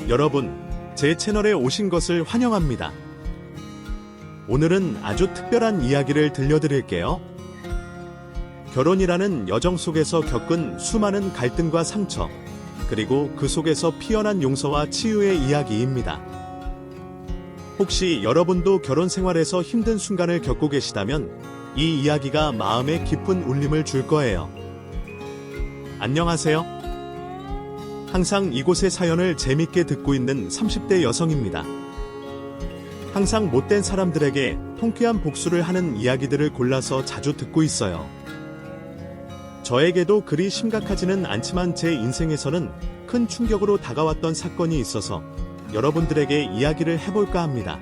여러분, 제 채널에 오신 것을 환영합니다. 오늘은 아주 특별한 이야기를 들려드릴게요. 결혼이라는 여정 속에서 겪은 수많은 갈등과 상처, 그리고 그 속에서 피어난 용서와 치유의 이야기입니다. 혹시 여러분도 결혼 생활에서 힘든 순간을 겪고 계시다면 이 이야기가 마음에 깊은 울림을 줄 거예요. 안녕하세요. 항상 이곳의 사연을 재밌게 듣고 있는 30대 여성입니다. 항상 못된 사람들에게 통쾌한 복수를 하는 이야기들을 골라서 자주 듣고 있어요. 저에게도 그리 심각하지는 않지만 제 인생에서는 큰 충격으로 다가왔던 사건이 있어서 여러분들에게 이야기를 해볼까 합니다.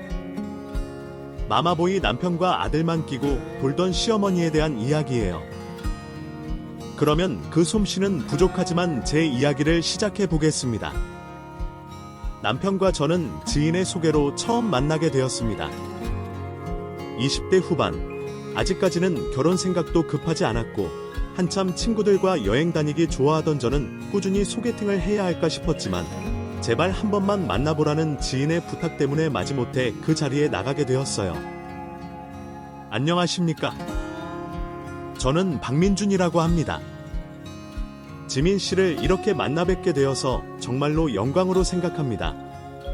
마마보이 남편과 아들만 끼고 돌던 시어머니에 대한 이야기예요. 그러면 그 솜씨는 부족하지만 제 이야기를 시작해 보겠습니다. 남편과 저는 지인의 소개로 처음 만나게 되었습니다. 20대 후반, 아직까지는 결혼 생각도 급하지 않았고 한참 친구들과 여행 다니기 좋아하던 저는 꾸준히 소개팅을 해야 할까 싶었지만 제발 한 번만 만나보라는 지인의 부탁 때문에 마지못해 그 자리에 나가게 되었어요. 안녕하십니까? 저는 박민준이라고 합니다. 지민 씨를 이렇게 만나 뵙게 되어서 정말로 영광으로 생각합니다.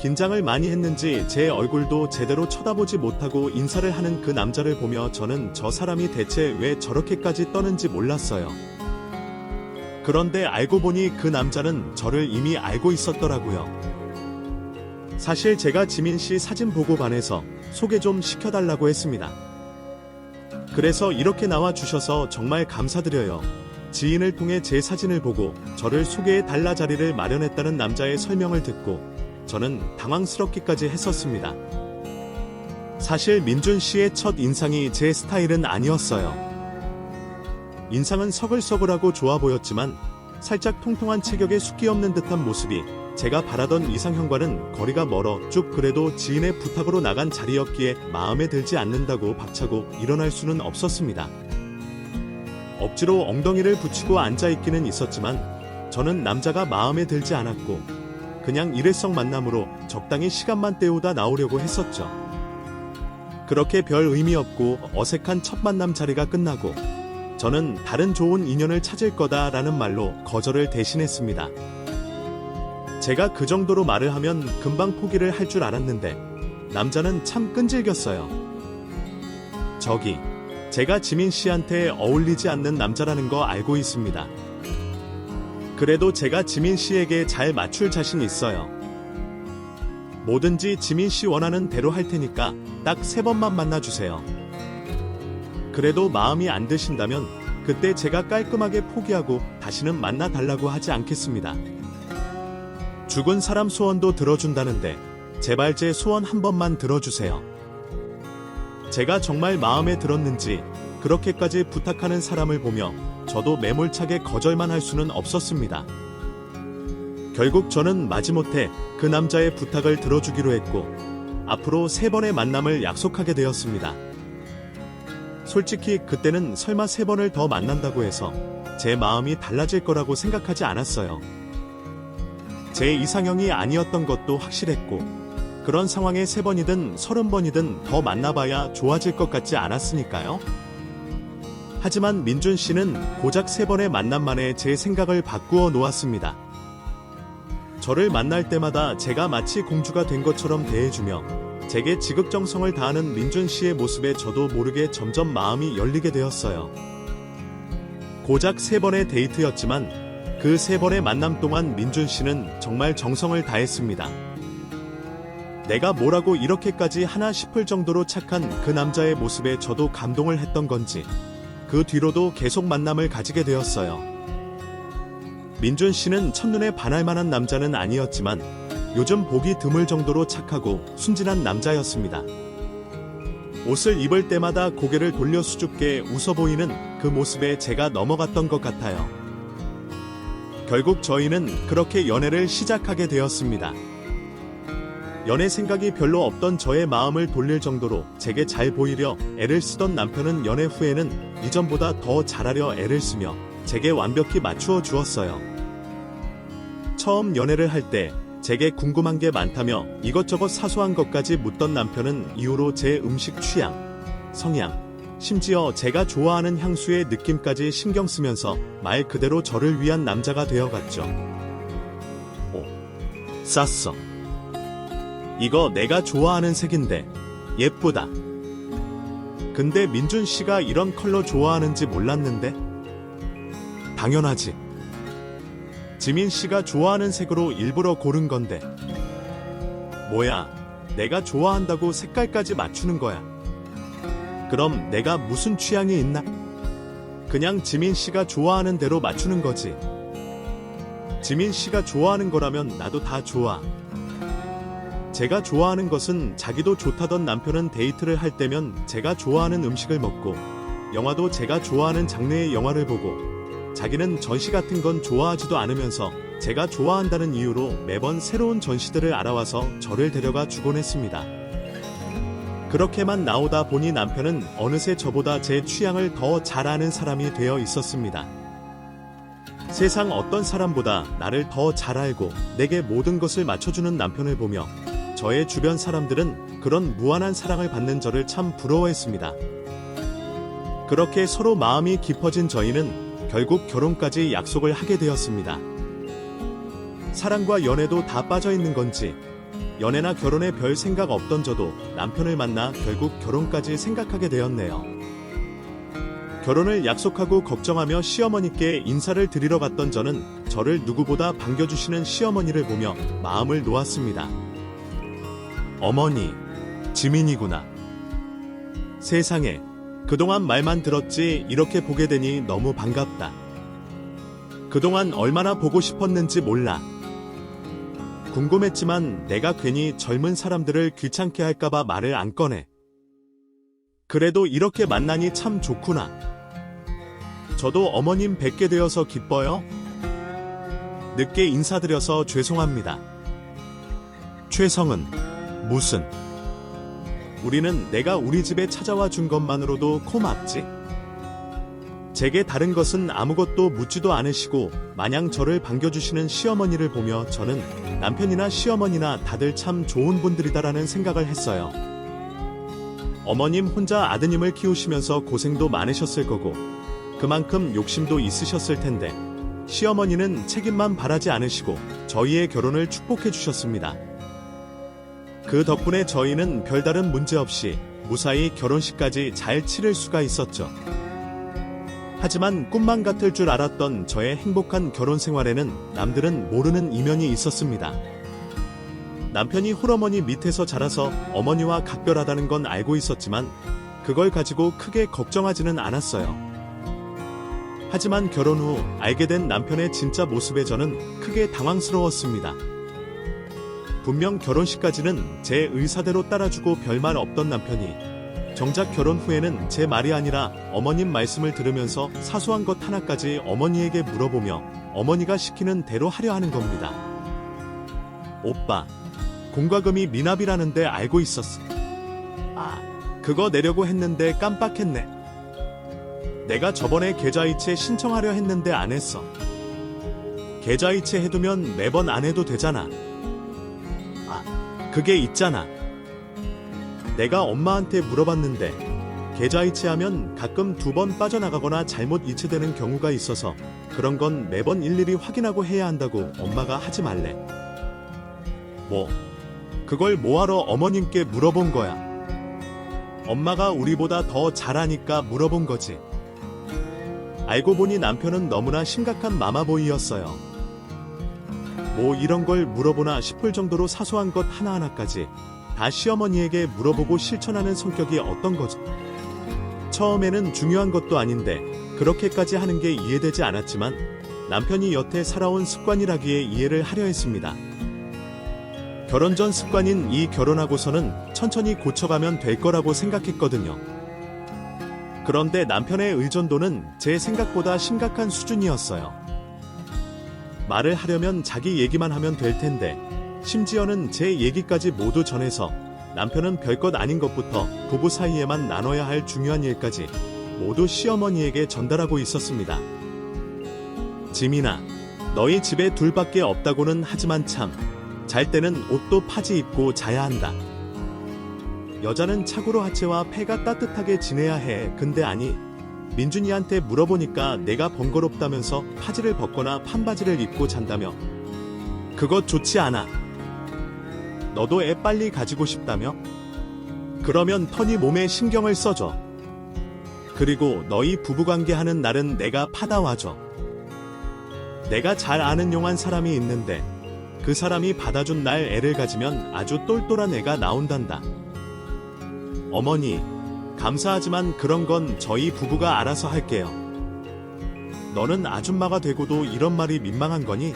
긴장을 많이 했는지 제 얼굴도 제대로 쳐다보지 못하고 인사를 하는 그 남자를 보며 저는 저 사람이 대체 왜 저렇게까지 떠는지 몰랐어요. 그런데 알고 보니 그 남자는 저를 이미 알고 있었더라고요. 사실 제가 지민 씨 사진 보고 반해서 소개 좀 시켜달라고 했습니다. 그래서 이렇게 나와 주셔서 정말 감사드려요. 지인을 통해 제 사진을 보고 저를 소개해 달라 자리를 마련했다는 남자의 설명을 듣고 저는 당황스럽기까지 했었습니다. 사실 민준 씨의 첫 인상이 제 스타일은 아니었어요. 인상은 서글서글하고 좋아 보였지만 살짝 통통한 체격에 숫기 없는 듯한 모습이 제가 바라던 이상형과는 거리가 멀어 쭉 그래도 지인의 부탁으로 나간 자리였기에 마음에 들지 않는다고 박차고 일어날 수는 없었습니다. 억지로 엉덩이를 붙이고 앉아있기는 있었지만 저는 남자가 마음에 들지 않았고 그냥 일회성 만남으로 적당히 시간만 때우다 나오려고 했었죠. 그렇게 별 의미 없고 어색한 첫 만남 자리가 끝나고 저는 다른 좋은 인연을 찾을 거다라는 말로 거절을 대신했습니다. 제가 그 정도로 말을 하면 금방 포기를 할 줄 알았는데 남자는 참 끈질겼어요. 저기, 제가 지민 씨한테 어울리지 않는 남자라는 거 알고 있습니다. 그래도 제가 지민 씨에게 잘 맞출 자신 있어요. 뭐든지 지민 씨 원하는 대로 할 테니까 딱 3번만 만나주세요. 그래도 마음이 안 드신다면 그때 제가 깔끔하게 포기하고 다시는 만나달라고 하지 않겠습니다. 죽은 사람 소원도 들어준다는데 제발 제 소원 한 번만 들어주세요. 제가 정말 마음에 들었는지 그렇게까지 부탁하는 사람을 보며 저도 매몰차게 거절만 할 수는 없었습니다. 결국 저는 마지못해 그 남자의 부탁을 들어주기로 했고 앞으로 3번의 만남을 약속하게 되었습니다. 솔직히 그때는 설마 3번을 더 만난다고 해서 제 마음이 달라질 거라고 생각하지 않았어요. 제 이상형이 아니었던 것도 확실했고 그런 상황에 3번이든 30번이든 더 만나봐야 좋아질 것 같지 않았으니까요. 하지만 민준 씨는 고작 3번의 만남 만에 제 생각을 바꾸어 놓았습니다. 저를 만날 때마다 제가 마치 공주가 된 것처럼 대해주며 제게 지극정성을 다하는 민준 씨의 모습에 저도 모르게 점점 마음이 열리게 되었어요. 고작 3번의 데이트였지만 그 3번의 만남 동안 민준 씨는 정말 정성을 다했습니다. 내가 뭐라고 이렇게까지 하나 싶을 정도로 착한 그 남자의 모습에 저도 감동을 했던 건지 그 뒤로도 계속 만남을 가지게 되었어요. 민준 씨는 첫눈에 반할 만한 남자는 아니었지만 요즘 보기 드물 정도로 착하고 순진한 남자였습니다. 옷을 입을 때마다 고개를 돌려 수줍게 웃어 보이는 그 모습에 제가 넘어갔던 것 같아요. 결국 저희는 그렇게 연애를 시작하게 되었습니다. 연애 생각이 별로 없던 저의 마음을 돌릴 정도로 제게 잘 보이려 애를 쓰던 남편은 연애 후에는 이전보다 더 잘하려 애를 쓰며 제게 완벽히 맞추어 주었어요. 처음 연애를 할 때 제게 궁금한 게 많다며 이것저것 사소한 것까지 묻던 남편은 이후로 제 음식 취향, 성향, 심지어 제가 좋아하는 향수의 느낌까지 신경 쓰면서 말 그대로 저를 위한 남자가 되어갔죠. 오, 쌌어. 이거 내가 좋아하는 색인데 예쁘다. 근데 민준 씨가 이런 컬러 좋아하는지 몰랐는데? 당연하지. 지민 씨가 좋아하는 색으로 일부러 고른 건데. 뭐야, 내가 좋아한다고 색깔까지 맞추는 거야. 그럼 내가 무슨 취향이 있나? 그냥 지민 씨가 좋아하는 대로 맞추는 거지. 지민 씨가 좋아하는 거라면 나도 다 좋아. 제가 좋아하는 것은 자기도 좋다던 남편은 데이트를 할 때면 제가 좋아하는 음식을 먹고, 영화도 제가 좋아하는 장르의 영화를 보고, 자기는 전시 같은 건 좋아하지도 않으면서 제가 좋아한다는 이유로 매번 새로운 전시들을 알아와서 저를 데려가 주곤 했습니다. 그렇게만 나오다 보니 남편은 어느새 저보다 제 취향을 더 잘 아는 사람이 되어 있었습니다. 세상 어떤 사람보다 나를 더 잘 알고 내게 모든 것을 맞춰주는 남편을 보며 저의 주변 사람들은 그런 무한한 사랑을 받는 저를 참 부러워했습니다. 그렇게 서로 마음이 깊어진 저희는 결국 결혼까지 약속을 하게 되었습니다. 사랑과 연애도 다 빠져 있는 건지 연애나 결혼에 별 생각 없던 저도 남편을 만나 결국 결혼까지 생각하게 되었네요. 결혼을 약속하고 걱정하며 시어머니께 인사를 드리러 갔던 저는 저를 누구보다 반겨주시는 시어머니를 보며 마음을 놓았습니다. 어머니, 지민이구나. 세상에, 그동안 말만 들었지 이렇게 보게 되니 너무 반갑다. 그동안 얼마나 보고 싶었는지 몰라. 궁금했지만 내가 괜히 젊은 사람들을 귀찮게 할까봐 말을 안 꺼내. 그래도 이렇게 만나니 참 좋구나. 저도 어머님 뵙게 되어서 기뻐요. 늦게 인사드려서 죄송합니다. 최성은, 무슨. 우리는 내가 우리 집에 찾아와 준 것만으로도 고맙지? 제게 다른 것은 아무것도 묻지도 않으시고 마냥 저를 반겨주시는 시어머니를 보며 저는 남편이나 시어머니나 다들 참 좋은 분들이다라는 생각을 했어요. 어머님 혼자 아드님을 키우시면서 고생도 많으셨을 거고 그만큼 욕심도 있으셨을 텐데 시어머니는 책임만 바라지 않으시고 저희의 결혼을 축복해 주셨습니다. 그 덕분에 저희는 별다른 문제 없이 무사히 결혼식까지 잘 치를 수가 있었죠. 하지만 꿈만 같을 줄 알았던 저의 행복한 결혼 생활에는 남들은 모르는 이면이 있었습니다. 남편이 홀어머니 밑에서 자라서 어머니와 각별하다는 건 알고 있었지만 그걸 가지고 크게 걱정하지는 않았어요. 하지만 결혼 후 알게 된 남편의 진짜 모습에 저는 크게 당황스러웠습니다. 분명 결혼식까지는 제 의사대로 따라주고 별말 없던 남편이 정작 결혼 후에는 제 말이 아니라 어머님 말씀을 들으면서 사소한 것 하나까지 어머니에게 물어보며 어머니가 시키는 대로 하려 하는 겁니다. 오빠, 공과금이 미납이라는데 알고 있었어. 아, 그거 내려고 했는데 깜빡했네. 내가 저번에 계좌이체 신청하려 했는데 안 했어. 계좌이체 해두면 매번 안 해도 되잖아. 그게 있잖아. 내가 엄마한테 물어봤는데 계좌이체하면 가끔 2번 빠져나가거나 잘못 이체되는 경우가 있어서 그런 건 매번 일일이 확인하고 해야 한다고 엄마가 하지 말래. 뭐, 그걸 뭐하러 어머님께 물어본 거야. 엄마가 우리보다 더 잘하니까 물어본 거지. 알고 보니 남편은 너무나 심각한 마마보이였어요. 뭐 이런 걸 물어보나 싶을 정도로 사소한 것 하나하나까지 다 시어머니에게 물어보고 실천하는 성격이 어떤 거죠. 처음에는 중요한 것도 아닌데 그렇게까지 하는 게 이해되지 않았지만 남편이 여태 살아온 습관이라기에 이해를 하려 했습니다. 결혼 전 습관인 이 결혼하고서는 천천히 고쳐가면 될 거라고 생각했거든요. 그런데 남편의 의존도는 제 생각보다 심각한 수준이었어요. 말을 하려면 자기 얘기만 하면 될 텐데 심지어는 제 얘기까지 모두 전해서 남편은 별것 아닌 것부터 부부 사이에만 나눠야 할 중요한 일까지 모두 시어머니에게 전달하고 있었습니다. 지민아, 너희 집에 둘밖에 없다고는 하지만 참 잘 때는 옷도 파지 입고 자야 한다. 여자는 착오로 하체와 폐가 따뜻하게 지내야 해. 근데 아니. 민준이한테 물어보니까 내가 번거롭다면서 파지를 벗거나 판바지를 입고 잔다며. 그것 좋지 않아. 너도 애 빨리 가지고 싶다며? 그러면 편히 몸에 신경을 써줘. 그리고 너희 부부관계 하는 날은 내가 받아와줘. 내가 잘 아는 용한 사람이 있는데 그 사람이 받아준 날 애를 가지면 아주 똘똘한 애가 나온단다. 어머니, 감사하지만 그런 건 저희 부부가 알아서 할게요. 너는 아줌마가 되고도 이런 말이 민망한 거니?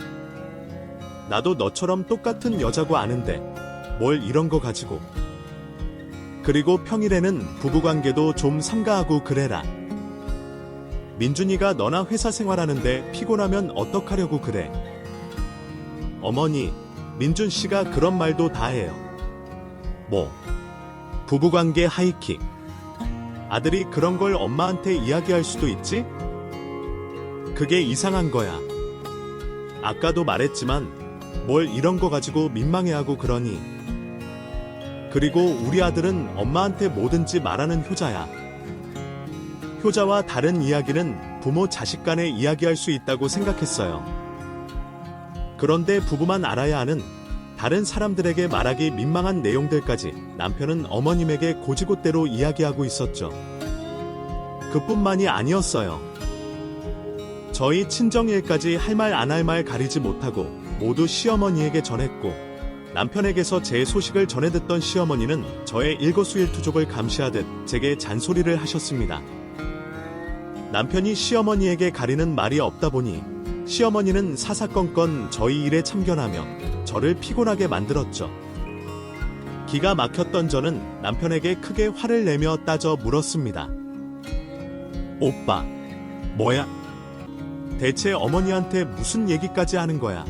나도 너처럼 똑같은 여자고 아는데 뭘 이런 거 가지고. 그리고 평일에는 부부관계도 좀 삼가하고 그래라. 민준이가 너나 회사 생활하는데 피곤하면 어떡하려고 그래. 어머니, 민준 씨가 그런 말도 다 해요. 뭐? 부부관계 하이킥. 아들이 그런 걸 엄마한테 이야기할 수도 있지? 그게 이상한 거야. 아까도 말했지만 뭘 이런 거 가지고 민망해하고 그러니. 그리고 우리 아들은 엄마한테 뭐든지 말하는 효자야. 효자와 다른 이야기는 부모 자식 간에 이야기할 수 있다고 생각했어요. 그런데 부부만 알아야 하는 다른 사람들에게 말하기 민망한 내용들까지 남편은 어머님에게 고지곳대로 이야기하고 있었죠. 그뿐만이 아니었어요. 저희 친정일까지 할 말 안 할 말 가리지 못하고 모두 시어머니에게 전했고, 남편에게서 제 소식을 전해 듣던 시어머니는 저의 일거수일투족을 감시하듯 제게 잔소리를 하셨습니다. 남편이 시어머니에게 가리는 말이 없다 보니 시어머니는 사사건건 저희 일에 참견하며 저를 피곤하게 만들었죠. 기가 막혔던 저는 남편에게 크게 화를 내며 따져 물었습니다. 오빠, 뭐야? 대체 어머니한테 무슨 얘기까지 하는 거야?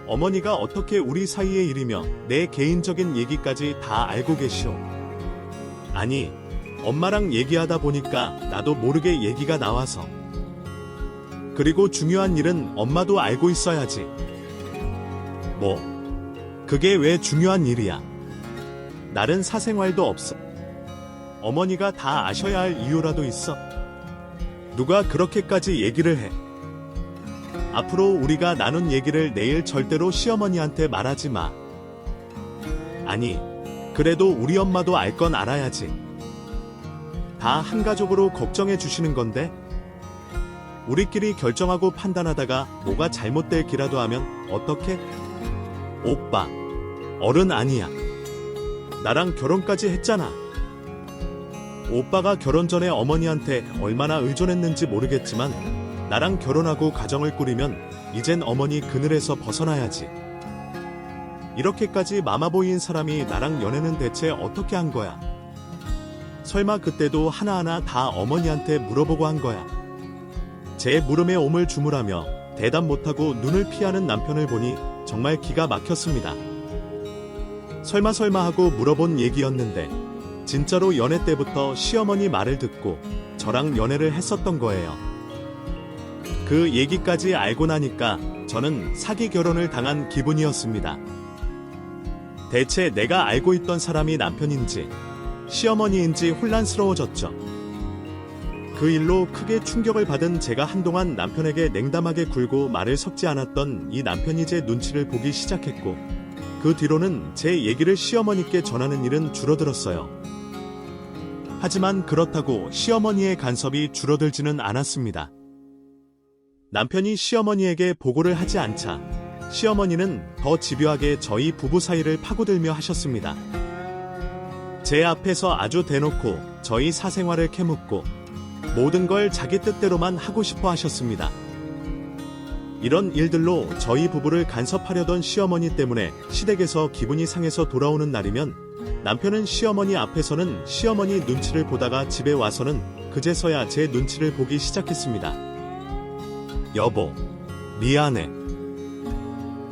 어머니가 어떻게 우리 사이의 일이며 내 개인적인 얘기까지 다 알고 계시오? 아니, 엄마랑 얘기하다 보니까 나도 모르게 얘기가 나와서. 그리고 중요한 일은 엄마도 알고 있어야지. 뭐? 그게 왜 중요한 일이야? 날은 사생활도 없어. 어머니가 다 아셔야 할 이유라도 있어. 누가 그렇게까지 얘기를 해? 앞으로 우리가 나눈 얘기를 내일 절대로 시어머니한테 말하지 마. 아니, 그래도 우리 엄마도 알 건 알아야지. 다 한 가족으로 걱정해 주시는 건데? 우리끼리 결정하고 판단하다가 뭐가 잘못될 기라도 하면 어떡해? 오빠, 어른 아니야. 나랑 결혼까지 했잖아. 오빠가 결혼 전에 어머니한테 얼마나 의존했는지 모르겠지만 나랑 결혼하고 가정을 꾸리면 이젠 어머니 그늘에서 벗어나야지. 이렇게까지 마마보이인 사람이 나랑 연애는 대체 어떻게 한 거야? 설마 그때도 하나하나 다 어머니한테 물어보고 한 거야? 제 물음에 옴을 주물하며 대답 못하고 눈을 피하는 남편을 보니 정말 기가 막혔습니다. 설마 하고 물어본 얘기였는데 진짜로 연애 때부터 시어머니 말을 듣고 저랑 연애를 했었던 거예요. 그 얘기까지 알고 나니까 저는 사기 결혼을 당한 기분이었습니다. 대체 내가 알고 있던 사람이 남편인지 시어머니인지 혼란스러워졌죠. 그 일로 크게 충격을 받은 제가 한동안 남편에게 냉담하게 굴고 말을 섞지 않았던 이 남편이 제 눈치를 보기 시작했고, 그 뒤로는 제 얘기를 시어머니께 전하는 일은 줄어들었어요. 하지만 그렇다고 시어머니의 간섭이 줄어들지는 않았습니다. 남편이 시어머니에게 보고를 하지 않자 시어머니는 더 집요하게 저희 부부 사이를 파고들며 하셨습니다. 제 앞에서 아주 대놓고 저희 사생활을 캐묻고 모든 걸 자기 뜻대로만 하고 싶어 하셨습니다. 이런 일들로 저희 부부를 간섭하려던 시어머니 때문에 시댁에서 기분이 상해서 돌아오는 날이면 남편은 시어머니 앞에서는 시어머니 눈치를 보다가 집에 와서는 그제서야 제 눈치를 보기 시작했습니다. 여보, 미안해.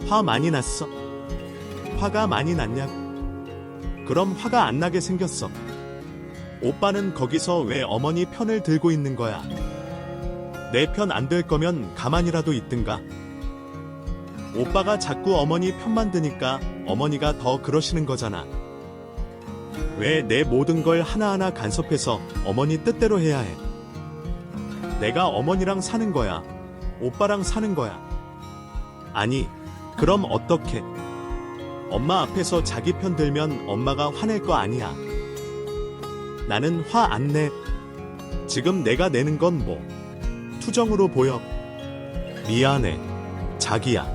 화 많이 났어? 화가 많이 났냐고? 그럼 화가 안 나게 생겼어. 오빠는 거기서 왜 어머니 편을 들고 있는 거야? 내 편 안 될 거면 가만히라도 있든가. 오빠가 자꾸 어머니 편만 드니까 어머니가 더 그러시는 거잖아. 왜 내 모든 걸 하나하나 간섭해서 어머니 뜻대로 해야 해? 내가 어머니랑 사는 거야. 오빠랑 사는 거야. 아니, 그럼 어떡해? 엄마 앞에서 자기 편 들면 엄마가 화낼 거 아니야. 나는 화 안 내. 지금 내가 내는 건 뭐? 투정으로 보여. 미안해. 자기야.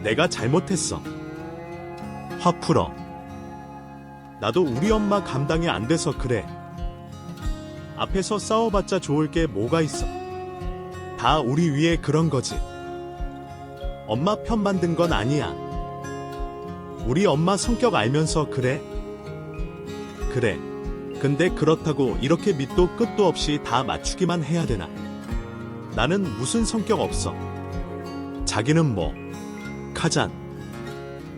내가 잘못했어. 화 풀어. 나도 우리 엄마 감당이 안 돼서 그래. 앞에서 싸워봤자 좋을 게 뭐가 있어. 다 우리 위에 그런 거지. 엄마 편 만든 건 아니야. 우리 엄마 성격 알면서 그래. 그래. 근데 그렇다고 이렇게 밑도 끝도 없이 다 맞추기만 해야 되나? 나는 무슨 성격 없어. 자기는 뭐? 카잔.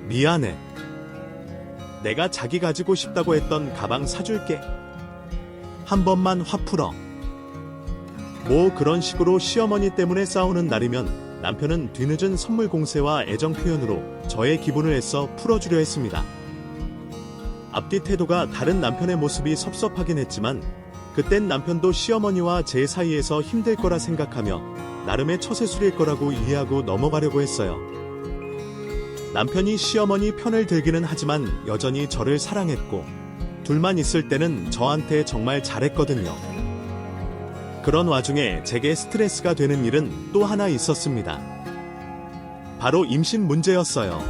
미안해. 내가 자기 가지고 싶다고 했던 가방 사줄게. 한 번만 화 풀어. 뭐 그런 식으로 시어머니 때문에 싸우는 날이면 남편은 뒤늦은 선물 공세와 애정 표현으로 저의 기분을 애써 풀어주려 했습니다. 앞뒤 태도가 다른 남편의 모습이 섭섭하긴 했지만 그땐 남편도 시어머니와 제 사이에서 힘들 거라 생각하며 나름의 처세술일 거라고 이해하고 넘어가려고 했어요. 남편이 시어머니 편을 들기는 하지만 여전히 저를 사랑했고 둘만 있을 때는 저한테 정말 잘했거든요. 그런 와중에 제게 스트레스가 되는 일은 또 하나 있었습니다. 바로 임신 문제였어요.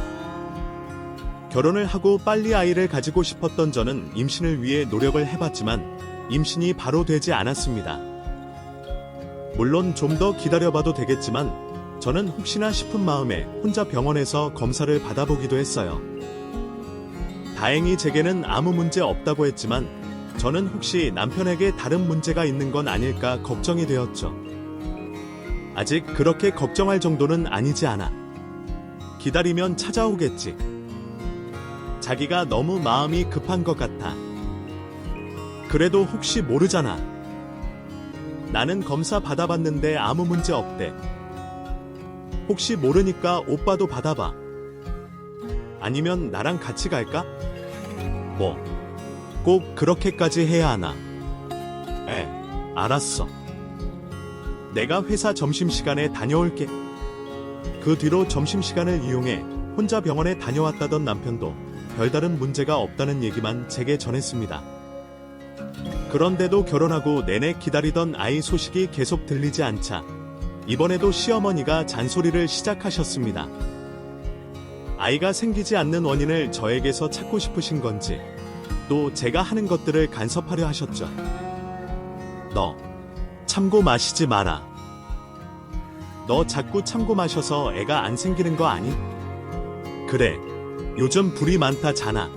결혼을 하고 빨리 아이를 가지고 싶었던 저는 임신을 위해 노력을 해봤지만 임신이 바로 되지 않았습니다. 물론 좀 더 기다려봐도 되겠지만 저는 혹시나 싶은 마음에 혼자 병원에서 검사를 받아보기도 했어요. 다행히 제게는 아무 문제 없다고 했지만 저는 혹시 남편에게 다른 문제가 있는 건 아닐까 걱정이 되었죠. 아직 그렇게 걱정할 정도는 아니지 않아. 기다리면 찾아오겠지. 자기가 너무 마음이 급한 것 같아. 그래도 혹시 모르잖아. 나는 검사 받아봤는데 아무 문제 없대. 혹시 모르니까 오빠도 받아봐. 아니면 나랑 같이 갈까? 뭐, 꼭 그렇게까지 해야 하나? 알았어. 내가 회사 점심시간에 다녀올게. 그 뒤로 점심시간을 이용해 혼자 병원에 다녀왔다던 남편도 별다른 문제가 없다는 얘기만 제게 전했습니다. 그런데도 결혼하고 내내 기다리던 아이 소식이 계속 들리지 않자 이번에도 시어머니가 잔소리를 시작하셨습니다. 아이가 생기지 않는 원인을 저에게서 찾고 싶으신 건지 또 제가 하는 것들을 간섭하려 하셨죠. 너 참고 마시지 마라. 너 자꾸 참고 마셔서 애가 안 생기는 거 아니? 그래, 요즘 불이 많다잖아.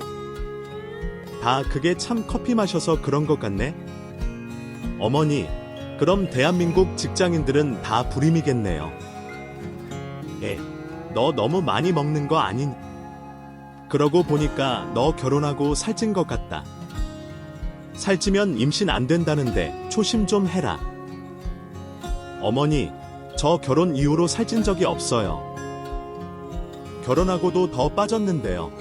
다 그게 참 커피 마셔서 그런 것 같네. 어머니, 그럼 대한민국 직장인들은 다 불임이겠네요. 너 너무 많이 먹는 거 아닌? 그러고 보니까 너 결혼하고 살찐 것 같다. 살찌면 임신 안 된다는데 조심 좀 해라. 어머니, 저 결혼 이후로 살찐 적이 없어요. 결혼하고도 더 빠졌는데요.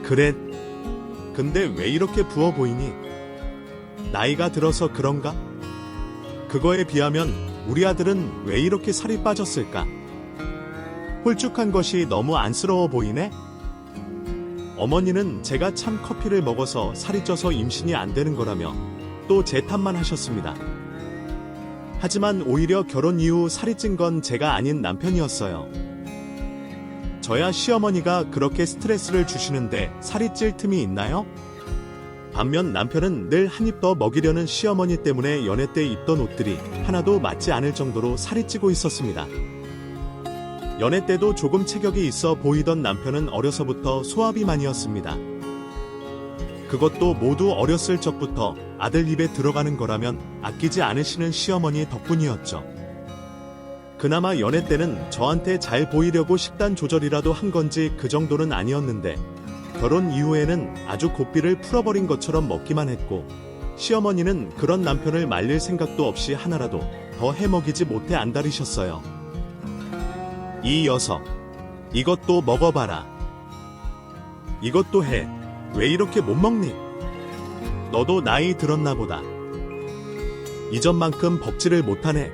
그래? 근데 왜 이렇게 부어 보이니? 나이가 들어서 그런가? 그거에 비하면 우리 아들은 왜 이렇게 살이 빠졌을까? 홀쭉한 것이 너무 안쓰러워 보이네? 어머니는 제가 참 커피를 먹어서 살이 쪄서 임신이 안 되는 거라며 또 제 탓만 하셨습니다. 하지만 오히려 결혼 이후 살이 찐 건 제가 아닌 남편이었어요. 저야 시어머니가 그렇게 스트레스를 주시는데 살이 찔 틈이 있나요? 반면 남편은 늘 한 입 더 먹이려는 시어머니 때문에 연애 때 입던 옷들이 하나도 맞지 않을 정도로 살이 찌고 있었습니다. 연애 때도 조금 체격이 있어 보이던 남편은 어려서부터 소화비만이었습니다. 그것도 모두 어렸을 적부터 아들 입에 들어가는 거라면 아끼지 않으시는 시어머니 덕분이었죠. 그나마 연애 때는 저한테 잘 보이려고 식단 조절이라도 한 건지 그 정도는 아니었는데 결혼 이후에는 아주 고삐를 풀어버린 것처럼 먹기만 했고 시어머니는 그런 남편을 말릴 생각도 없이 하나라도 더 해먹이지 못해 안달이셨어요. 이 녀석, 이것도 먹어봐라. 이것도 해. 왜 이렇게 못 먹니? 너도 나이 들었나 보다. 이전만큼 먹지를 못하네.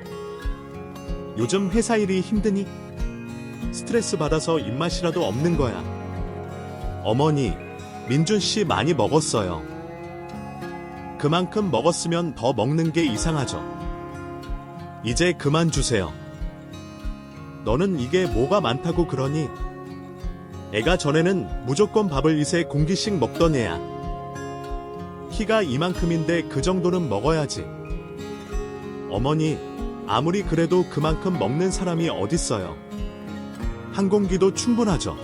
요즘 회사 일이 힘드니? 스트레스 받아서 입맛이라도 없는 거야. 어머니, 민준 씨 많이 먹었어요. 그만큼 먹었으면 더 먹는 게 이상하죠. 이제 그만 주세요. 너는 이게 뭐가 많다고 그러니? 애가 전에는 무조건 밥을 2~3공기씩 먹던 애야. 키가 이만큼인데 그 정도는 먹어야지. 어머니, 아무리 그래도 그만큼 먹는 사람이 어딨어요. 한 공기도 충분하죠.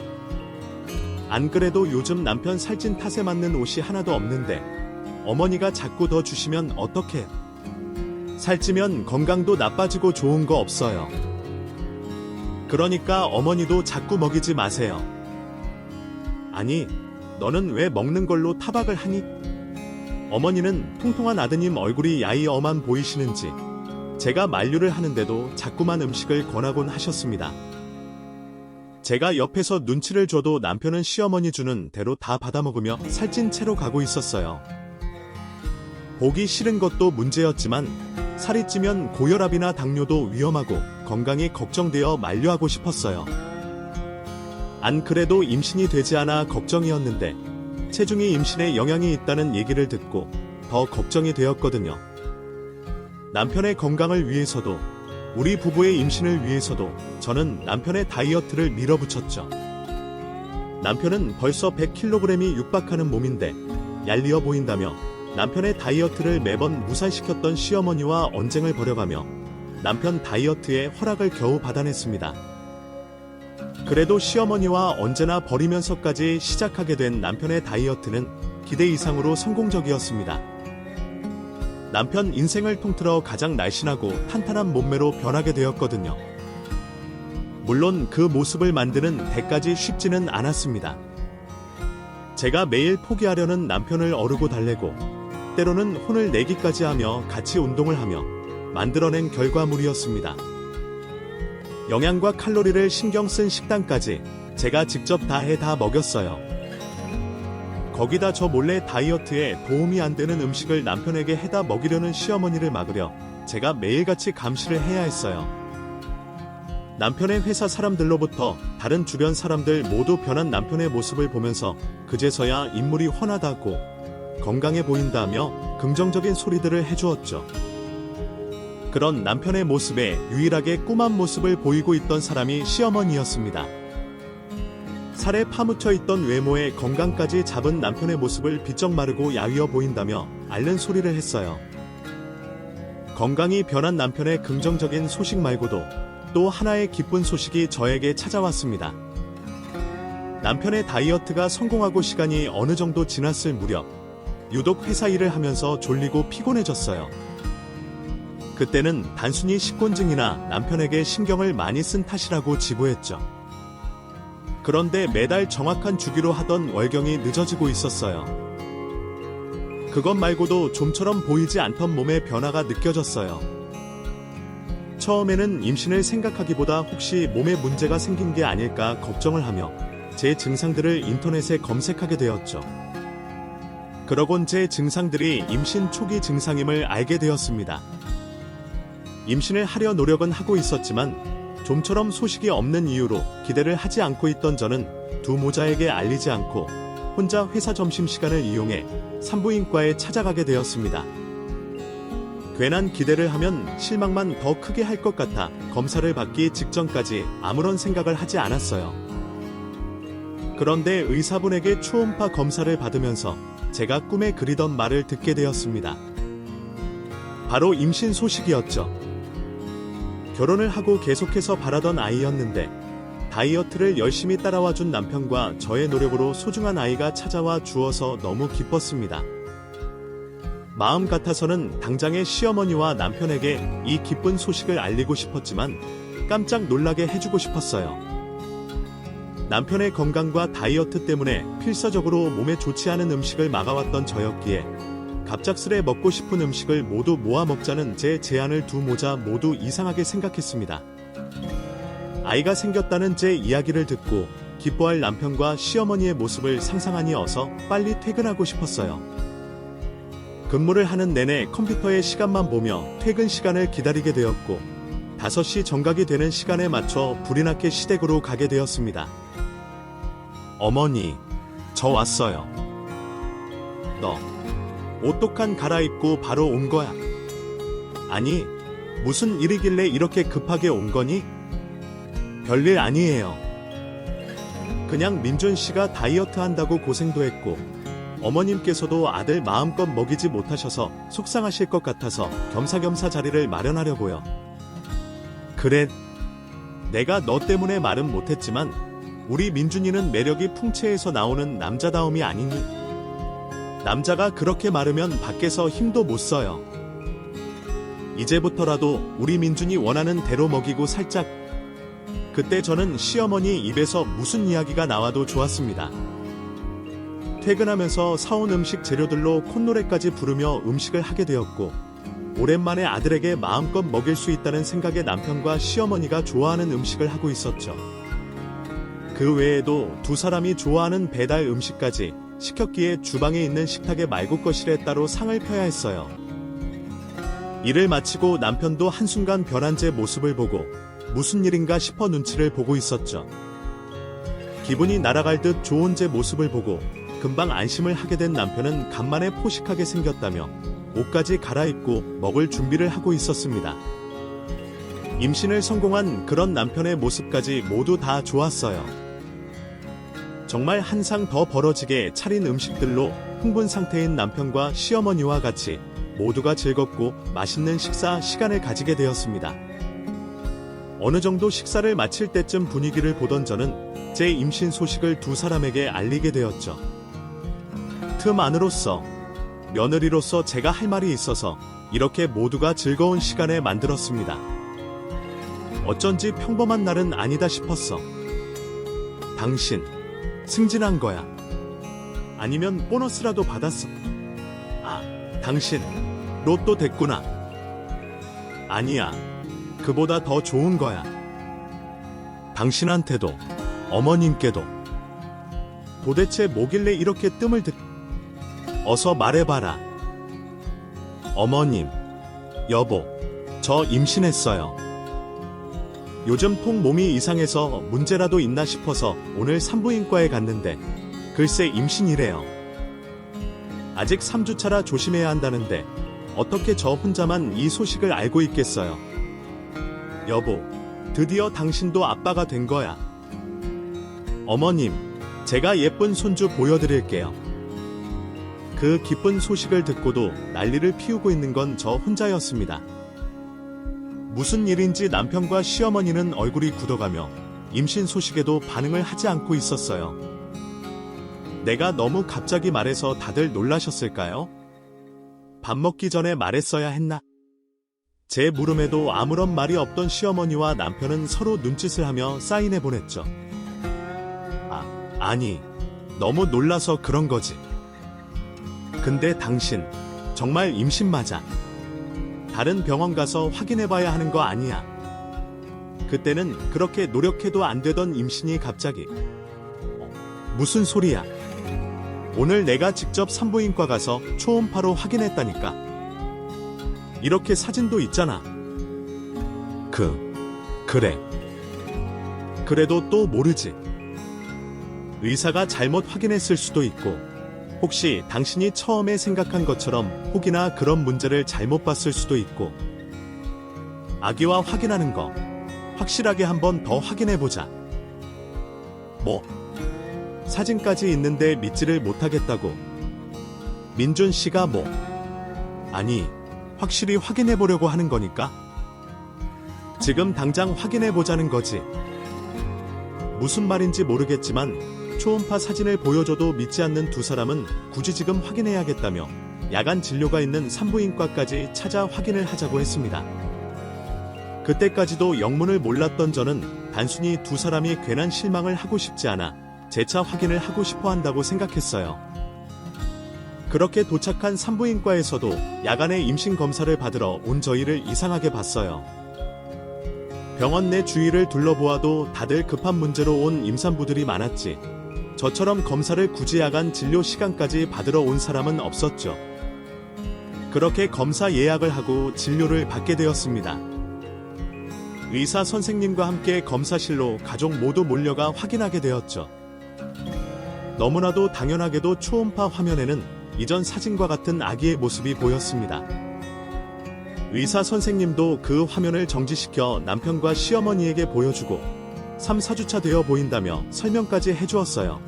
안 그래도 요즘 남편 살찐 탓에 맞는 옷이 하나도 없는데 어머니가 자꾸 더 주시면 어떡해. 살찌면 건강도 나빠지고 좋은 거 없어요. 그러니까 어머니도 자꾸 먹이지 마세요. 아니, 너는 왜 먹는 걸로 타박을 하니? 어머니는 통통한 아드님 얼굴이 야이엄한 보이시는지 제가 만류를 하는데도 자꾸만 음식을 권하곤 하셨습니다. 제가 옆에서 눈치를 줘도 남편은 시어머니 주는 대로 다 받아먹으며 살찐 채로 가고 있었어요. 보기 싫은 것도 문제였지만 살이 찌면 고혈압이나 당뇨도 위험하고 건강이 걱정되어 만류하고 싶었어요. 안 그래도 임신이 되지 않아 걱정이었는데 체중이 임신에 영향이 있다는 얘기를 듣고 더 걱정이 되었거든요. 남편의 건강을 위해서도 우리 부부의 임신을 위해서도 저는 남편의 다이어트를 밀어붙였죠. 남편은 벌써 100kg이 육박하는 몸인데 얄리어 보인다며 남편의 다이어트를 매번 무산시켰던 시어머니와 언쟁을 벌여가며 남편 다이어트에 허락을 겨우 받아냈습니다. 그래도 시어머니와 언제나 버리면서까지 시작하게 된 남편의 다이어트는 기대 이상으로 성공적이었습니다. 남편 인생을 통틀어 가장 날씬하고 탄탄한 몸매로 변하게 되었거든요. 물론 그 모습을 만드는 데까지 쉽지는 않았습니다. 제가 매일 포기하려는 남편을 어르고 달래고 때로는 혼을 내기까지 하며 같이 운동을 하며 만들어낸 결과물이었습니다. 영양과 칼로리를 신경 쓴 식단까지 제가 직접 다 먹였어요. 거기다 저 몰래 다이어트에 도움이 안 되는 음식을 남편에게 해다 먹이려는 시어머니를 막으려 제가 매일같이 감시를 해야 했어요. 남편의 회사 사람들로부터 다른 주변 사람들 모두 변한 남편의 모습을 보면서 그제서야 인물이 훤하다고 건강해 보인다며 긍정적인 소리들을 해주었죠. 그런 남편의 모습에 유일하게 꿀한 모습을 보이고 있던 사람이 시어머니였습니다. 살에 파묻혀 있던 외모에 건강까지 잡은 남편의 모습을 비쩍 마르고 야위어 보인다며 앓는 소리를 했어요. 건강이 변한 남편의 긍정적인 소식 말고도 또 하나의 기쁜 소식이 저에게 찾아왔습니다. 남편의 다이어트가 성공하고 시간이 어느 정도 지났을 무렵 유독 회사 일을 하면서 졸리고 피곤해졌어요. 그때는 단순히 식곤증이나 남편에게 신경을 많이 쓴 탓이라고 지고했죠. 그런데 매달 정확한 주기로 하던 월경이 늦어지고 있었어요. 그것 말고도 좀처럼 보이지 않던 몸의 변화가 느껴졌어요. 처음에는 임신을 생각하기보다 혹시 몸에 문제가 생긴 게 아닐까 걱정을 하며 제 증상들을 인터넷에 검색하게 되었죠. 그러곤 제 증상들이 임신 초기 증상임을 알게 되었습니다. 임신을 하려 노력은 하고 있었지만 좀처럼 소식이 없는 이유로 기대를 하지 않고 있던 저는 두 모자에게 알리지 않고 혼자 회사 점심시간을 이용해 산부인과에 찾아가게 되었습니다. 괜한 기대를 하면 실망만 더 크게 할 것 같아 검사를 받기 직전까지 아무런 생각을 하지 않았어요. 그런데 의사분에게 초음파 검사를 받으면서 제가 꿈에 그리던 말을 듣게 되었습니다. 바로 임신 소식이었죠. 결혼을 하고 계속해서 바라던 아이였는데 다이어트를 열심히 따라와준 남편과 저의 노력으로 소중한 아이가 찾아와 주어서 너무 기뻤습니다. 마음 같아서는 당장의 시어머니와 남편에게 이 기쁜 소식을 알리고 싶었지만 깜짝 놀라게 해주고 싶었어요. 남편의 건강과 다이어트 때문에 필사적으로 몸에 좋지 않은 음식을 막아왔던 저였기에 갑작스레 먹고 싶은 음식을 모두 모아 먹자는 제 제안을 두 모자 모두 이상하게 생각했습니다. 아이가 생겼다는 제 이야기를 듣고 기뻐할 남편과 시어머니의 모습을 상상하니 어서 빨리 퇴근하고 싶었어요. 근무를 하는 내내 컴퓨터의 시간만 보며 퇴근 시간을 기다리게 되었고 5시 정각이 되는 시간에 맞춰 불이 나게 시댁으로 가게 되었습니다. 어머니, 저 왔어요. 너 옷독한 갈아입고 바로 온 거야. 아니, 무슨 일이길래 이렇게 급하게 온 거니? 별일 아니에요. 그냥 민준 씨가 다이어트 한다고 고생도 했고 어머님께서도 아들 마음껏 먹이지 못하셔서 속상하실 것 같아서 겸사겸사 자리를 마련하려고요. 그래, 내가 너 때문에 말은 못했지만 우리 민준이는 매력이 풍채에서 나오는 남자다움이 아니니 남자가 그렇게 마르면 밖에서 힘도 못 써요. 이제부터라도 우리 민준이 원하는 대로 먹이고 살짝. 그때 저는 시어머니 입에서 무슨 이야기가 나와도 좋았습니다. 퇴근하면서 사온 음식 재료들로 콧노래까지 부르며 음식을 하게 되었고 오랜만에 아들에게 마음껏 먹일 수 있다는 생각에 남편과 시어머니가 좋아하는 음식을 하고 있었죠. 그 외에도 두 사람이 좋아하는 배달 음식까지 시켰기에 주방에 있는 식탁의 말국거실에 따로 상을 펴야 했어요. 일을 마치고 남편도 한순간 변한 제 모습을 보고 무슨 일인가 싶어 눈치를 보고 있었죠. 기분이 날아갈 듯 좋은 제 모습을 보고 금방 안심을 하게 된 남편은 간만에 포식하게 생겼다며 옷까지 갈아입고 먹을 준비를 하고 있었습니다. 임신을 성공한 그런 남편의 모습까지 모두 다 좋았어요. 정말 한 상 더 벌어지게 차린 음식들로 흥분 상태인 남편과 시어머니와 같이 모두가 즐겁고 맛있는 식사 시간을 가지게 되었습니다. 어느 정도 식사를 마칠 때쯤 분위기를 보던 저는 제 임신 소식을 두 사람에게 알리게 되었죠. 틈 안으로서, 며느리로서 제가 할 말이 있어서 이렇게 모두가 즐거운 시간을 만들었습니다. 어쩐지 평범한 날은 아니다 싶었어. 당신, 승진한 거야. 아니면 보너스라도 받았어. 아, 당신, 로또 됐구나. 아니야, 그보다 더 좋은 거야. 당신한테도, 어머님께도. 도대체 뭐길래 이렇게 뜸을 들... 어서 말해봐라. 어머님, 여보, 저 임신했어요. 요즘 통 몸이 이상해서 문제라도 있나 싶어서 오늘 산부인과에 갔는데 글쎄 임신이래요. 아직 3주차라 조심해야 한다는데 어떻게 저 혼자만 이 소식을 알고 있겠어요. 여보, 드디어 당신도 아빠가 된 거야. 어머님, 제가 예쁜 손주 보여드릴게요. 그 기쁜 소식을 듣고도 난리를 피우고 있는 건 저 혼자였습니다. 무슨 일인지 남편과 시어머니는 얼굴이 굳어가며 임신 소식에도 반응을 하지 않고 있었어요. 내가 너무 갑자기 말해서 다들 놀라셨을까요? 밥 먹기 전에 말했어야 했나? 제 물음에도 아무런 말이 없던 시어머니와 남편은 서로 눈짓을 하며 사인해 보냈죠. 아니, 너무 놀라서 그런 거지. 근데 당신, 정말 임신 맞아. 다른 병원 가서 확인해봐야 하는 거 아니야. 그때는 그렇게 노력해도 안 되던 임신이 갑자기. 무슨 소리야? 오늘 내가 직접 산부인과 가서 초음파로 확인했다니까. 이렇게 사진도 있잖아. 그래. 그래도 또 모르지. 의사가 잘못 확인했을 수도 있고, 혹시 당신이 처음에 생각한 것처럼 혹이나 그런 문제를 잘못 봤을 수도 있고. 아기와 확인하는 거 확실하게 한번 더 확인해보자. 뭐? 사진까지 있는데 믿지를 못하겠다고. 민준 씨가 뭐? 아니, 확실히 확인해보려고 하는 거니까. 지금 당장 확인해보자는 거지. 무슨 말인지 모르겠지만 초음파 사진을 보여줘도 믿지 않는 두 사람은 굳이 지금 확인해야겠다며 야간 진료가 있는 산부인과까지 찾아 확인을 하자고 했습니다. 그때까지도 영문을 몰랐던 저는 단순히 두 사람이 괜한 실망을 하고 싶지 않아 재차 확인을 하고 싶어 한다고 생각했어요. 그렇게 도착한 산부인과에서도 야간에 임신 검사를 받으러 온 저희를 이상하게 봤어요. 병원 내 주위를 둘러보아도 다들 급한 문제로 온 임산부들이 많았지. 저처럼 검사를 굳이 야간 진료 시간까지 받으러 온 사람은 없었죠. 그렇게 검사 예약을 하고 진료를 받게 되었습니다. 의사 선생님과 함께 검사실로 가족 모두 몰려가 확인하게 되었죠. 너무나도 당연하게도 초음파 화면에는 이전 사진과 같은 아기의 모습이 보였습니다. 의사 선생님도 그 화면을 정지시켜 남편과 시어머니에게 보여주고 3, 4주차 되어 보인다며 설명까지 해주었어요.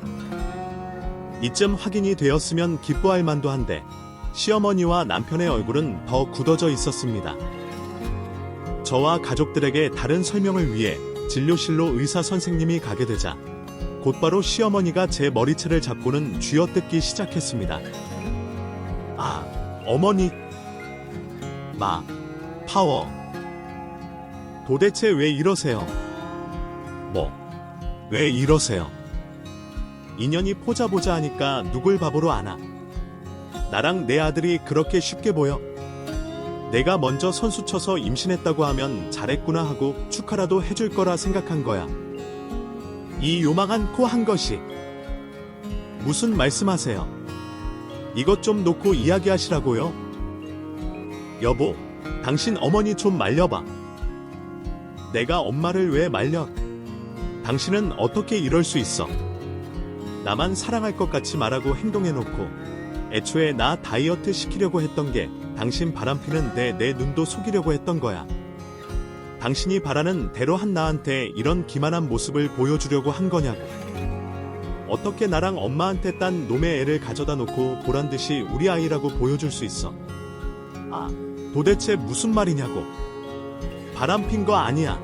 이쯤 확인이 되었으면 기뻐할 만도 한데 시어머니와 남편의 얼굴은 더 굳어져 있었습니다. 저와 가족들에게 다른 설명을 위해 진료실로 의사 선생님이 가게 되자 곧바로 시어머니가 제 머리채를 잡고는 쥐어뜯기 시작했습니다. 아, 어머니. 파워. 도대체 왜 이러세요? 왜 이러세요? 인연이 보자 하니까 누굴 바보로 아나. 나랑 내 아들이 그렇게 쉽게 보여? 내가 먼저 선수 쳐서 임신했다고 하면 잘했구나 하고 축하라도 해줄 거라 생각한 거야. 이 요망한 코 한 것이. 무슨 말씀하세요? 이것 좀 놓고 이야기하시라고요? 여보, 당신 어머니 좀 말려봐. 내가 엄마를 왜 말려? 당신은 어떻게 이럴 수 있어? 나만 사랑할 것 같이 말하고 행동해놓고 애초에 나 다이어트 시키려고 했던 게 당신 바람피는 내 눈도 속이려고 했던 거야. 당신이 바라는 대로 한 나한테 이런 기만한 모습을 보여주려고 한 거냐고. 어떻게 나랑 엄마한테 딴 놈의 애를 가져다 놓고 보란듯이 우리 아이라고 보여줄 수 있어? 아, 도대체 무슨 말이냐고. 바람핀 거 아니야.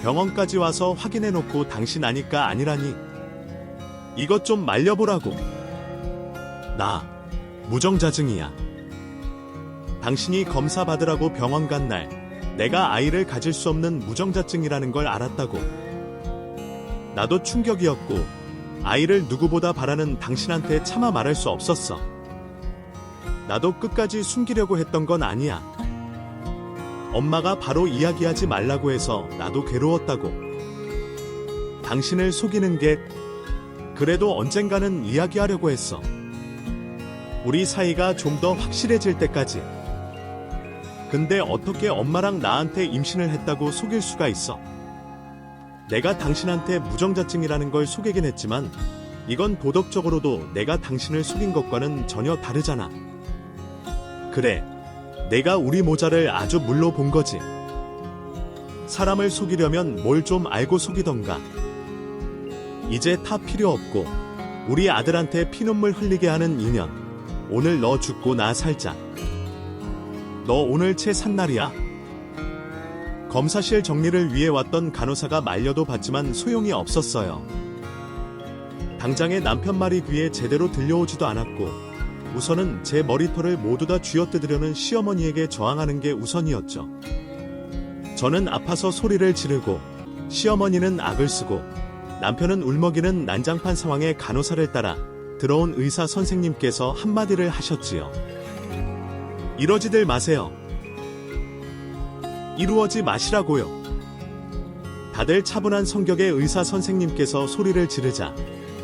병원까지 와서 확인해놓고 당신 아니까 아니라니. 이것 좀 말려보라고. 나 무정자증이야. 당신이 검사 받으라고 병원 간 날 내가 아이를 가질 수 없는 무정자증이라는 걸 알았다고. 나도 충격이었고 아이를 누구보다 바라는 당신한테 차마 말할 수 없었어. 나도 끝까지 숨기려고 했던 건 아니야. 엄마가 바로 이야기하지 말라고 해서 나도 괴로웠다고. 당신을 속이는 게 그래도 언젠가는 이야기하려고 했어. 우리 사이가 좀 더 확실해질 때까지. 근데 어떻게 엄마랑 나한테 임신을 했다고 속일 수가 있어? 내가 당신한테 무정자증이라는 걸 속이긴 했지만 이건 도덕적으로도 내가 당신을 속인 것과는 전혀 다르잖아. 그래, 내가 우리 모자를 아주 물로 본 거지. 사람을 속이려면 뭘 좀 알고 속이던가. 이제 다 필요 없고 우리 아들한테 피눈물 흘리게 하는 인연. 오늘 너 죽고 나 살자. 너 오늘 채 산 날이야. 검사실 정리를 위해 왔던 간호사가 말려도 봤지만 소용이 없었어요. 당장에 남편 말이 귀에 제대로 들려오지도 않았고 우선은 제 머리털을 모두 다 쥐어뜯으려는 시어머니에게 저항하는 게 우선이었죠. 저는 아파서 소리를 지르고 시어머니는 악을 쓰고 남편은 울먹이는 난장판 상황에 간호사를 따라 들어온 의사 선생님께서 한마디를 하셨지요. 이러지들 마세요. 이루어지 마시라고요. 다들 차분한 성격의 의사 선생님께서 소리를 지르자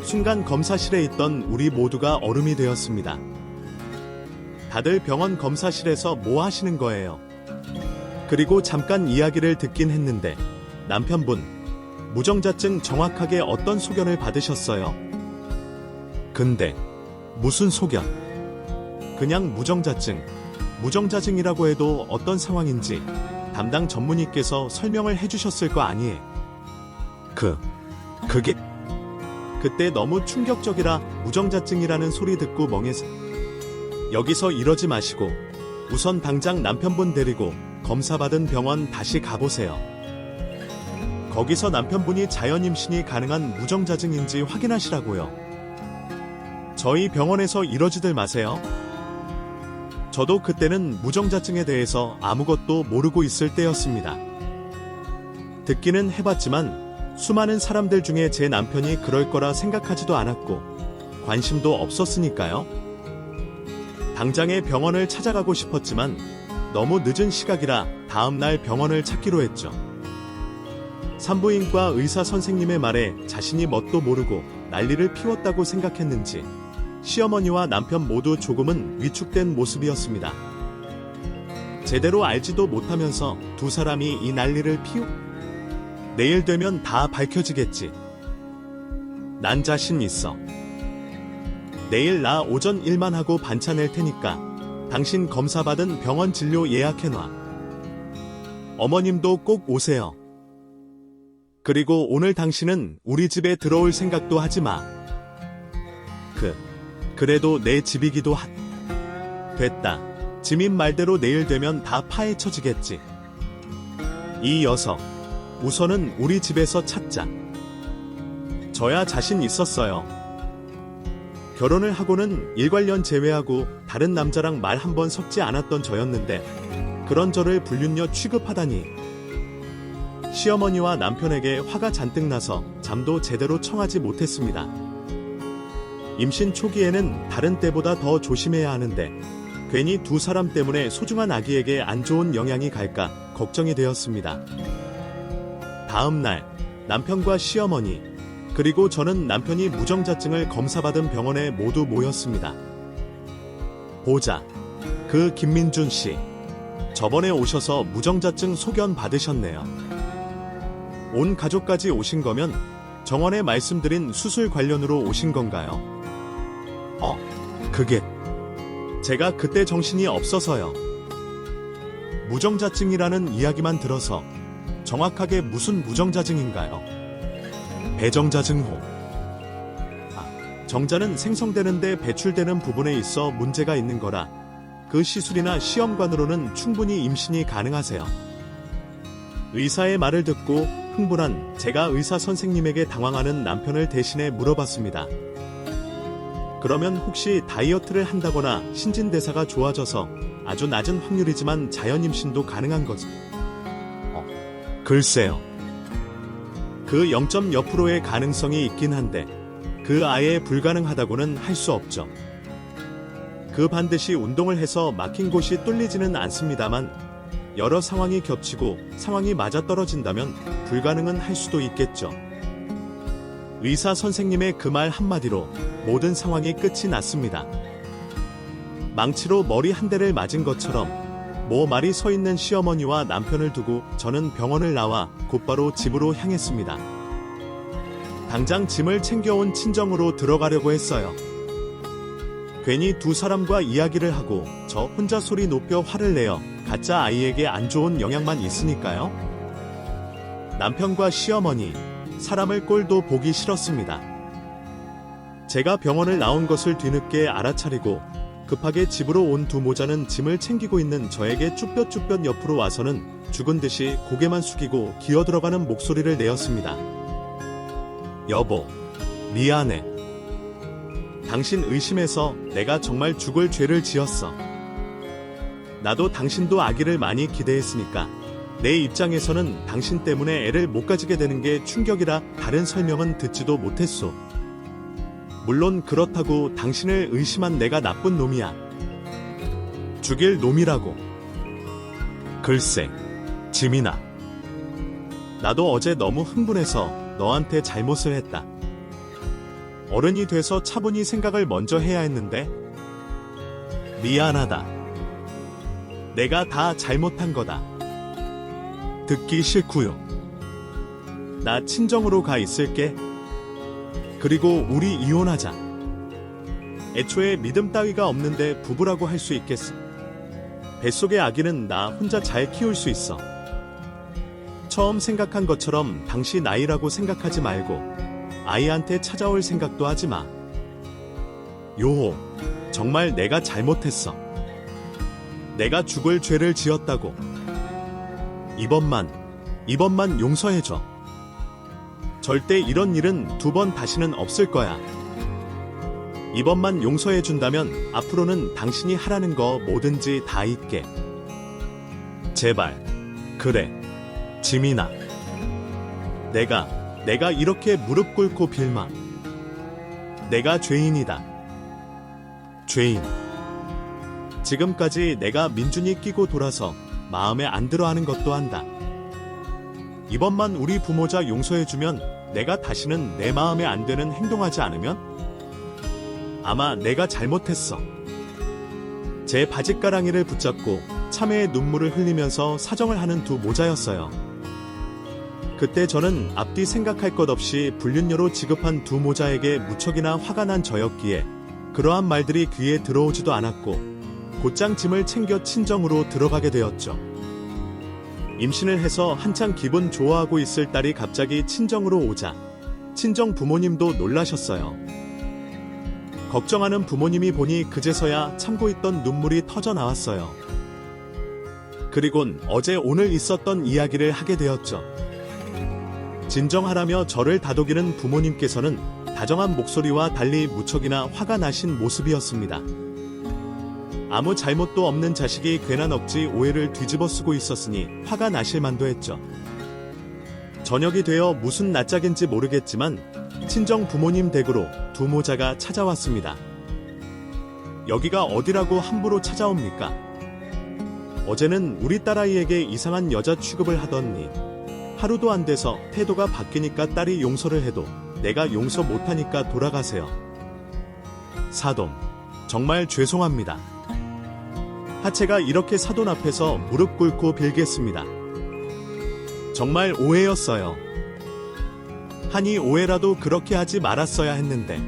순간 검사실에 있던 우리 모두가 얼음이 되었습니다. 다들 병원 검사실에서 뭐 하시는 거예요? 그리고 잠깐 이야기를 듣긴 했는데 남편분 무정자증 정확하게 어떤 소견을 받으셨어요? 근데 무슨 소견? 그냥 무정자증이라고 해도 어떤 상황인지 담당 전문의께서 설명을 해주셨을 거 아니에요. 그게 그때 너무 충격적이라 무정자증이라는 소리 듣고 멍해서. 여기서 이러지 마시고 우선 당장 남편분 데리고 검사받은 병원 다시 가보세요. 거기서 남편분이 자연 임신이 가능한 무정자증인지 확인하시라고요. 저희 병원에서 이러지들 마세요. 저도 그때는 무정자증에 대해서 아무것도 모르고 있을 때였습니다. 듣기는 해봤지만 수많은 사람들 중에 제 남편이 그럴 거라 생각하지도 않았고 관심도 없었으니까요. 당장에 병원을 찾아가고 싶었지만 너무 늦은 시각이라 다음날 병원을 찾기로 했죠. 산부인과 의사 선생님의 말에 자신이 뭣도 모르고 난리를 피웠다고 생각했는지 시어머니와 남편 모두 조금은 위축된 모습이었습니다. 제대로 알지도 못하면서 두 사람이 이 난리를 내일 되면 다 밝혀지겠지. 난 자신 있어. 내일 나 오전 일만 하고 반차 낼 테니까 당신 검사받은 병원 진료 예약해놔. 어머님도 꼭 오세요. 그리고 오늘 당신은 우리 집에 들어올 생각도 하지 마. 그래도 내 집이기도 됐다. 지민 말대로 내일 되면 다 파헤쳐지겠지. 이 녀석, 우선은 우리 집에서 찾자. 저야 자신 있었어요. 결혼을 하고는 일관련 제외하고 다른 남자랑 말 한 번 섞지 않았던 저였는데 그런 저를 불륜녀 취급하다니. 시어머니와 남편에게 화가 잔뜩 나서 잠도 제대로 청하지 못했습니다. 임신 초기에는 다른 때보다 더 조심해야 하는데 괜히 두 사람 때문에 소중한 아기에게 안 좋은 영향이 갈까 걱정이 되었습니다. 다음 날 남편과 시어머니 그리고 저는 남편이 무정자증을 검사받은 병원에 모두 모였습니다. 보자. 그 김민준 씨. 저번에 오셔서 무정자증 소견 받으셨네요. 온 가족까지 오신 거면 정원에 말씀드린 수술 관련으로 오신 건가요? 그게 제가 그때 정신이 없어서요. 무정자증이라는 이야기만 들어서 정확하게 무슨 무정자증인가요? 배정자증호. 정자는 생성되는데 배출되는 부분에 있어 문제가 있는 거라 그 시술이나 시험관으로는 충분히 임신이 가능하세요. 의사의 말을 듣고 흥분한 제가 의사 선생님에게 당황하는 남편을 대신해 물어봤습니다. 그러면 혹시 다이어트를 한다거나 신진대사가 좋아져서 아주 낮은 확률이지만 자연 임신도 가능한 거지? 글쎄요. 그 0. 몇 프로의 가능성이 있긴 한데 그 아예 불가능하다고는 할 수 없죠. 그 반드시 운동을 해서 막힌 곳이 뚫리지는 않습니다만 여러 상황이 겹치고 상황이 맞아떨어진다면 불가능은 할 수도 있겠죠. 의사 선생님의 그 말 한마디로 모든 상황이 끝이 났습니다. 망치로 머리 한 대를 맞은 것처럼 말이 서 있는 시어머니와 남편을 두고 저는 병원을 나와 곧바로 집으로 향했습니다. 당장 짐을 챙겨온 친정으로 들어가려고 했어요. 괜히 두 사람과 이야기를 하고 저 혼자 소리 높여 화를 내어 가짜 아이에게 안 좋은 영향만 있으니까요. 남편과 시어머니, 사람을 꼴도 보기 싫었습니다. 제가 병원을 나온 것을 뒤늦게 알아차리고 급하게 집으로 온 두 모자는 짐을 챙기고 있는 저에게 쭈뼛쭈뼛 옆으로 와서는 죽은 듯이 고개만 숙이고 기어들어가는 목소리를 내었습니다. 여보, 미안해. 당신 의심해서 내가 정말 죽을 죄를 지었어. 나도 당신도 아기를 많이 기대했으니까 내 입장에서는 당신 때문에 애를 못 가지게 되는 게 충격이라 다른 설명은 듣지도 못했소. 물론 그렇다고 당신을 의심한 내가 나쁜 놈이야. 죽일 놈이라고. 글쎄, 지민아. 나도 어제 너무 흥분해서 너한테 잘못을 했다. 어른이 돼서 차분히 생각을 먼저 해야 했는데 미안하다. 내가 다 잘못한 거다. 듣기 싫구요. 나 친정으로 가 있을게. 그리고 우리 이혼하자. 애초에 믿음 따위가 없는데 부부라고 할 수 있겠어. 뱃속의 아기는 나 혼자 잘 키울 수 있어. 처음 생각한 것처럼 당시 나이라고 생각하지 말고 아이한테 찾아올 생각도 하지 마. 요호, 정말 내가 잘못했어. 내가 죽을 죄를 지었다고. 이번만 용서해줘. 절대 이런 일은 두 번 다시는 없을 거야. 이번만 용서해준다면 앞으로는 당신이 하라는 거 뭐든지 다 있게. 제발. 그래. 지민아. 내가 이렇게 무릎 꿇고 빌마. 내가 죄인이다. 죄인. 지금까지 내가 민준이 끼고 돌아서 마음에 안 들어하는 것도 한다. 이번만 우리 부모자 용서해주면 내가 다시는 내 마음에 안 드는 행동하지 않으면? 아마 내가 잘못했어. 제 바짓가랑이를 붙잡고 참회의 눈물을 흘리면서 사정을 하는 두 모자였어요. 그때 저는 앞뒤 생각할 것 없이 불륜녀로 지급한 두 모자에게 무척이나 화가 난 저였기에 그러한 말들이 귀에 들어오지도 않았고 곧장 짐을 챙겨 친정으로 들어가게 되었죠. 임신을 해서 한창 기분 좋아하고 있을 딸이 갑자기 친정으로 오자 친정 부모님도 놀라셨어요. 걱정하는 부모님이 보니 그제서야 참고 있던 눈물이 터져 나왔어요. 그리곤 어제 오늘 있었던 이야기를 하게 되었죠. 진정하라며 저를 다독이는 부모님께서는 다정한 목소리와 달리 무척이나 화가 나신 모습이었습니다. 아무 잘못도 없는 자식이 괜한 억지 오해를 뒤집어쓰고 있었으니 화가 나실 만도 했죠. 저녁이 되어 무슨 낯짝인지 모르겠지만 친정 부모님 댁으로 두 모자가 찾아왔습니다. 여기가 어디라고 함부로 찾아옵니까? 어제는 우리 딸아이에게 이상한 여자 취급을 하더니 하루도 안 돼서 태도가 바뀌니까 딸이 용서를 해도 내가 용서 못하니까 돌아가세요. 사돈, 정말 죄송합니다. 하체가 이렇게 사돈 앞에서 무릎 꿇고 빌겠습니다. 정말 오해였어요. 하니 오해라도 그렇게 하지 말았어야 했는데.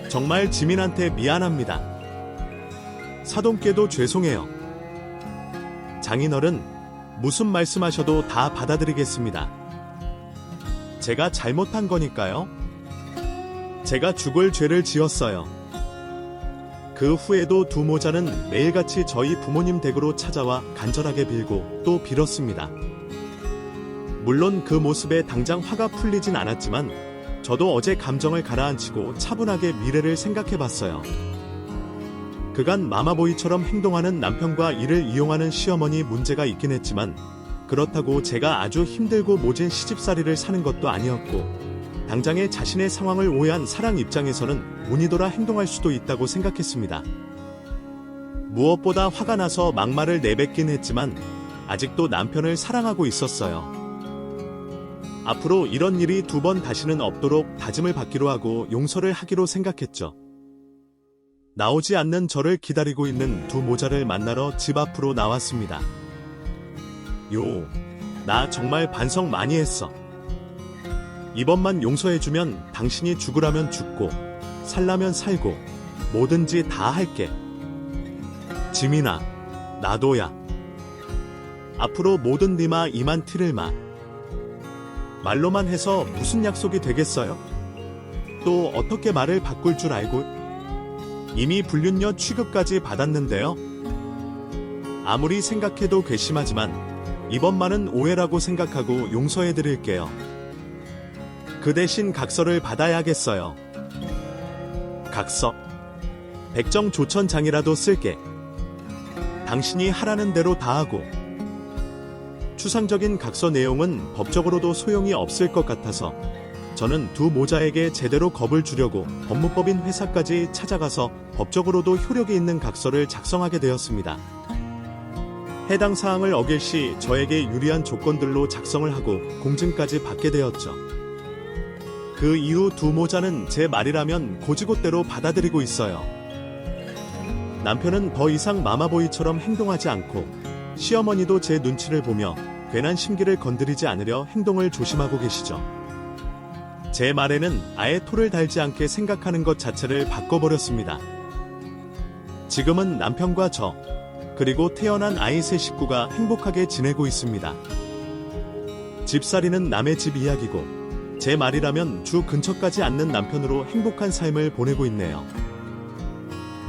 정말 지민한테 미안합니다. 사돈께도 죄송해요. 장인어른, 무슨 말씀하셔도 다 받아들이겠습니다. 제가 잘못한 거니까요. 제가 죽을 죄를 지었어요. 그 후에도 두 모자는 매일같이 저희 부모님 댁으로 찾아와 간절하게 빌고 또 빌었습니다. 물론 그 모습에 당장 화가 풀리진 않았지만 저도 어제 감정을 가라앉히고 차분하게 미래를 생각해봤어요. 그간 마마보이처럼 행동하는 남편과 이를 이용하는 시어머니 문제가 있긴 했지만 그렇다고 제가 아주 힘들고 모진 시집살이를 사는 것도 아니었고 당장의 자신의 상황을 오해한 사랑 입장에서는 운이 돌아 행동할 수도 있다고 생각했습니다. 무엇보다 화가 나서 막말을 내뱉긴 했지만 아직도 남편을 사랑하고 있었어요. 앞으로 이런 일이 두 번 다시는 없도록 다짐을 받기로 하고 용서를 하기로 생각했죠. 나오지 않는 저를 기다리고 있는 두 모자를 만나러 집 앞으로 나왔습니다. 나 정말 반성 많이 했어. 이번만 용서해주면 당신이 죽으라면 죽고 살라면 살고 뭐든지 다 할게. 지민아, 나도야. 앞으로 모든 니마 이만 티를 마. 말로만 해서 무슨 약속이 되겠어요? 또 어떻게 말을 바꿀 줄 알고? 이미 불륜녀 취급까지 받았는데요. 아무리 생각해도 괘씸하지만 이번만은 오해라고 생각하고 용서해드릴게요. 그 대신 각서를 받아야겠어요. 각서? 백정조천장이라도 쓸게. 당신이 하라는 대로 다 하고. 추상적인 각서 내용은 법적으로도 소용이 없을 것 같아서 저는 두 모자에게 제대로 겁을 주려고 법무법인 회사까지 찾아가서 법적으로도 효력이 있는 각서를 작성하게 되었습니다. 해당 사항을 어길 시 저에게 유리한 조건들로 작성을 하고 공증까지 받게 되었죠. 그 이후 두 모자는 제 말이라면 고지고대로 받아들이고 있어요. 남편은 더 이상 마마보이처럼 행동하지 않고 시어머니도 제 눈치를 보며 괜한 심기를 건드리지 않으려 행동을 조심하고 계시죠. 제 말에는 아예 토를 달지 않게 생각하는 것 자체를 바꿔버렸습니다. 지금은 남편과 저, 그리고 태어난 아이 세 식구가 행복하게 지내고 있습니다. 집살이는 남의 집 이야기고 제 말이라면 주 근처까지 않는 남편으로 행복한 삶을 보내고 있네요.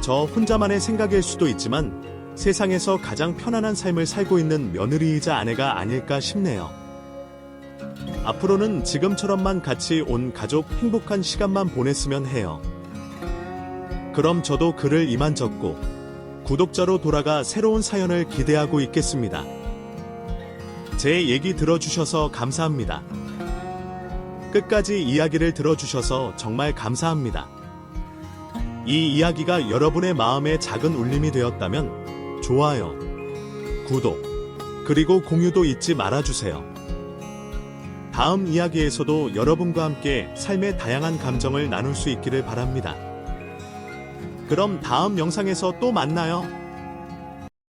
저 혼자만의 생각일 수도 있지만 세상에서 가장 편안한 삶을 살고 있는 며느리이자 아내가 아닐까 싶네요. 앞으로는 지금처럼만 같이 온 가족 행복한 시간만 보냈으면 해요. 그럼 저도 글을 이만 적고 구독자로 돌아가 새로운 사연을 기대하고 있겠습니다. 제 얘기 들어주셔서 감사합니다. 끝까지 이야기를 들어주셔서 정말 감사합니다. 이 이야기가 여러분의 마음에 작은 울림이 되었다면 좋아요, 구독, 그리고 공유도 잊지 말아주세요. 다음 이야기에서도 여러분과 함께 삶의 다양한 감정을 나눌 수 있기를 바랍니다. 그럼 다음 영상에서 또 만나요.